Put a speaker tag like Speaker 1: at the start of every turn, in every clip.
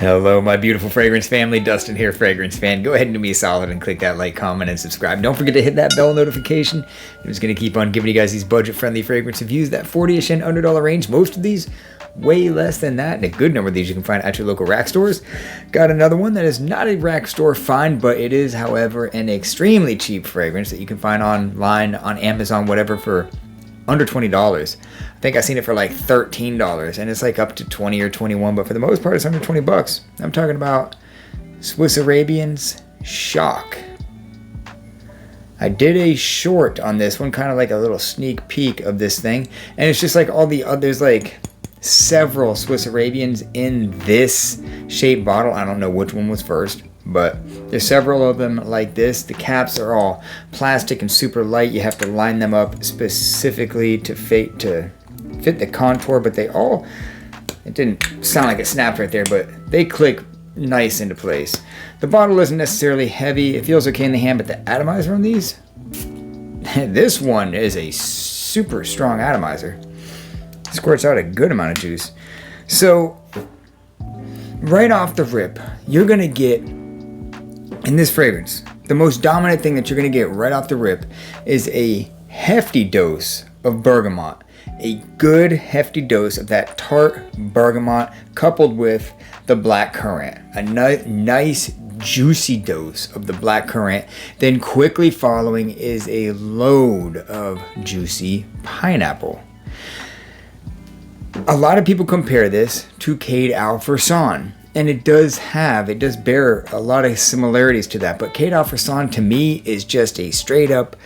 Speaker 1: Hello, my beautiful fragrance family. Dustin here, fragrance fan. Go ahead and do me a solid and click that like, comment, and subscribe. Don't forget to hit that bell notification. I'm just going to keep on giving you guys these budget-friendly fragrance reviews, that 40-ish and under dollar range. Most of these way less than that, and a good number of these you can find at your local rack stores. Got another one that is not a rack store find, but it is, however, an extremely cheap fragrance that you can find online, on Amazon, whatever, for under $20. I think I seen it for like $13, and it's like up to 20 or 21, but for the most part it's under 20 bucks. I'm talking about Swiss Arabian's Shawq. I did a short on this one, kind of like a little sneak peek of this thing, and it's just like all the others, like several Swiss Arabians in this shaped bottle. I don't know which one was first, but there's several of them like this. The caps are all plastic and super light. You have to line them up specifically to fit the contour, but it didn't sound like it snapped right there, but they click nice into place. The bottle isn't necessarily heavy. It feels okay in the hand, but the atomizer on these, this one is a super strong atomizer. Squirts out a good amount of juice. So right off the rip, you're gonna get in this fragrance, the most dominant thing that you're gonna get right off the rip is a hefty dose of bergamot. A good hefty dose of that tart bergamot coupled with the black currant. A nice juicy dose of the black currant. Then quickly following is a load of juicy pineapple. A lot of people compare this to Cade Alpherson, and it does bear a lot of similarities to that, but Cade Alpherson to me is just a straight up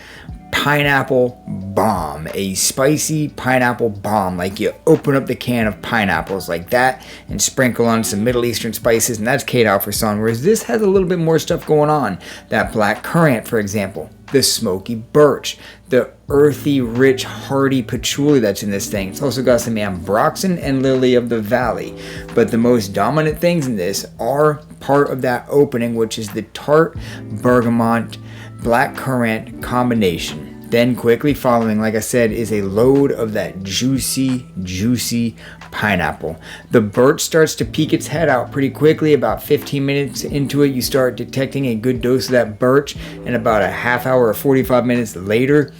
Speaker 1: pineapple bomb, a spicy pineapple bomb. Like you open up the can of pineapples like that and sprinkle on some Middle Eastern spices, and that's Cade Alpherson, whereas this has a little bit more stuff going on. That black currant, for example, the smoky birch, the earthy, rich, hearty patchouli that's in this thing. It's also got some ambroxan and lily of the valley, but the most dominant things in this are part of that opening, which is the tart bergamot black currant combination. Then quickly following, like I said, is a load of that juicy pineapple. The birch starts to peek its head out pretty quickly. About 15 minutes into it, you start detecting a good dose of that birch, and about a half hour or 45 minutes later,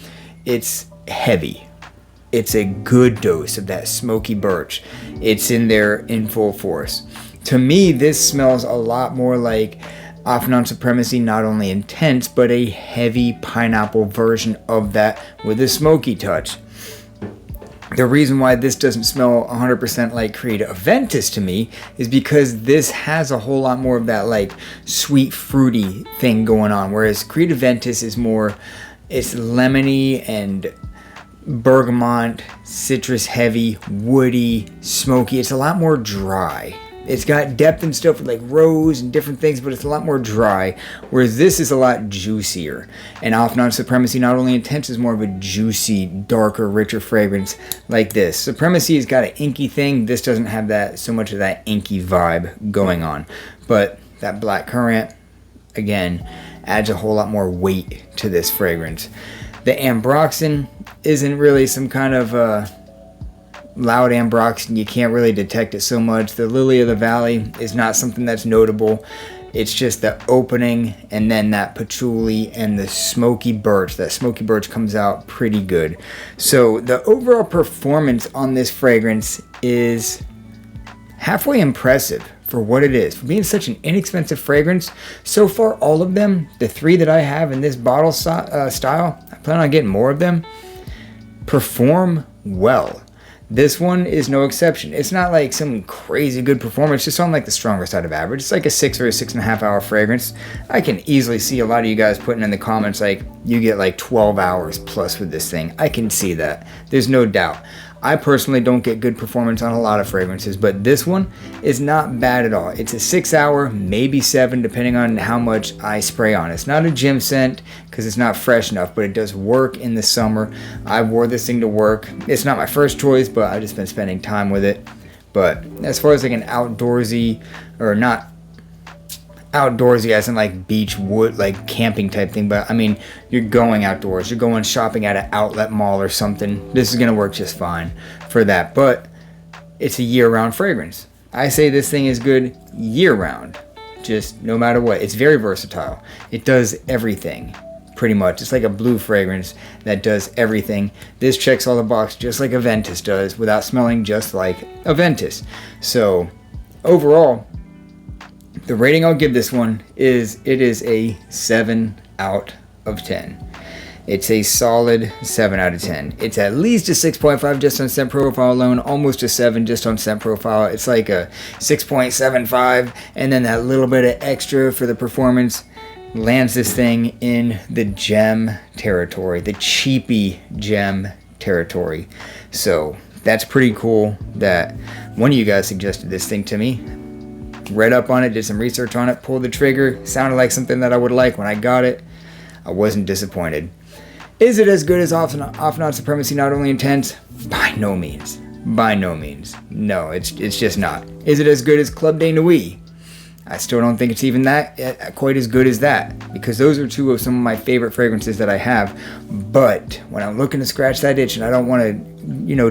Speaker 1: it's heavy. It's a good dose of that smoky birch. It's in there in full force. To me, this smells a lot more like Afnan Supremacy, not only intense, but a heavy pineapple version of that with a smoky touch. The reason why this doesn't smell 100% like Creed Aventus to me is because this has a whole lot more of that like sweet fruity thing going on, whereas Creed Aventus is more, it's lemony and bergamot, citrus heavy, woody, smoky. It's a lot more dry. It's got depth and stuff with like rose and different things, but it's a lot more dry, whereas this is a lot juicier. And Afnan Supremacy, not only intense, is more of a juicy, darker, richer fragrance like this. Supremacy has got an inky thing. This doesn't have that so much of that inky vibe going on. But that black currant, again, adds a whole lot more weight to this fragrance. The ambroxan isn't really some kind of loud ambroxan. You can't really detect it so much. The lily of the valley is not something that's notable. It's just the opening and then that patchouli and the smoky birch. That smoky birch comes out pretty good. So the overall performance on this fragrance is halfway impressive for what it is. For being such an inexpensive fragrance, so far all of them, the three that I have in this bottle style, I plan on getting more of them, perform well. This one is no exception. It's not like some crazy good performance, just on like the stronger side of average. It's like a 6 or a 6.5 hour fragrance. I can easily see a lot of you guys putting in the comments like you get like 12 hours plus with this thing. I can see that. There's no doubt. I personally don't get good performance on a lot of fragrances, but this one is not bad at all. It's a 6 hour, maybe 7, depending on how much I spray on. It's not a gym scent because it's not fresh enough, but it does work in the summer. I wore this thing to work. It's not my first choice, but I've just been spending time with it. But as far as like an outdoorsy, or not outdoorsy as in like beach, wood, like camping type thing, but I mean, you're going outdoors, you're going shopping at an outlet mall or something, this is going to work just fine for that. But it's a year-round fragrance. I say this thing is good year round, just no matter what. It's very versatile. It does everything, pretty much. It's like a blue fragrance that does everything. This checks all the boxes just like a Ventus does, without smelling just like a Ventus. So overall, the rating I'll give this one is, it is a 7 out of 10. It's a solid 7 out of 10. It's at least a 6.5 just on scent profile alone, almost a 7 just on scent profile. It's like a 6.75, and then that little bit of extra for the performance lands this thing in the gem territory, the cheapy gem territory. So that's pretty cool that one of you guys suggested this thing to me. Read up on it, did some research on it, pulled the trigger. Sounded like something that I would like when I got it. I wasn't disappointed. Is it as good as Off-Not Supremacy Not Only Intense? By no means. By no means. No, it's just not. Is it as good as Club de Nuit? I still don't think it's even that quite as good as that, because those are two of some of my favorite fragrances that I have. But when I'm looking to scratch that itch and I don't want to,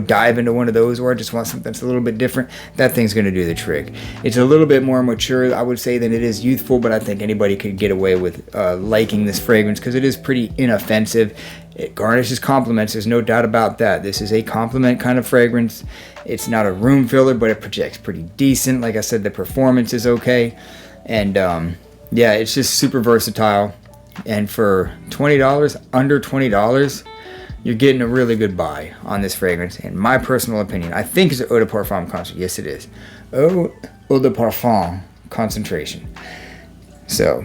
Speaker 1: dive into one of those, or I just want something that's a little bit different, that thing's going to do the trick. It's a little bit more mature, I would say, than it is youthful, but I think anybody could get away with liking this fragrance because it is pretty inoffensive. It garnishes compliments, there's no doubt about that. This is a compliment kind of fragrance. It's not a room filler, but it projects pretty decent. Like I said, the performance is okay. And yeah, it's just super versatile. And for $20, under $20, you're getting a really good buy on this fragrance. In my personal opinion, I think it's an Eau de Parfum concentration. Yes, it is. Eau de Parfum concentration. So,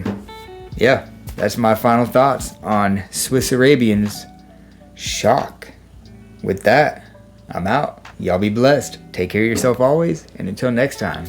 Speaker 1: yeah, that's my final thoughts on Swiss Arabian's Shawq. With that, I'm out. Y'all be blessed. Take care of yourself always. And until next time.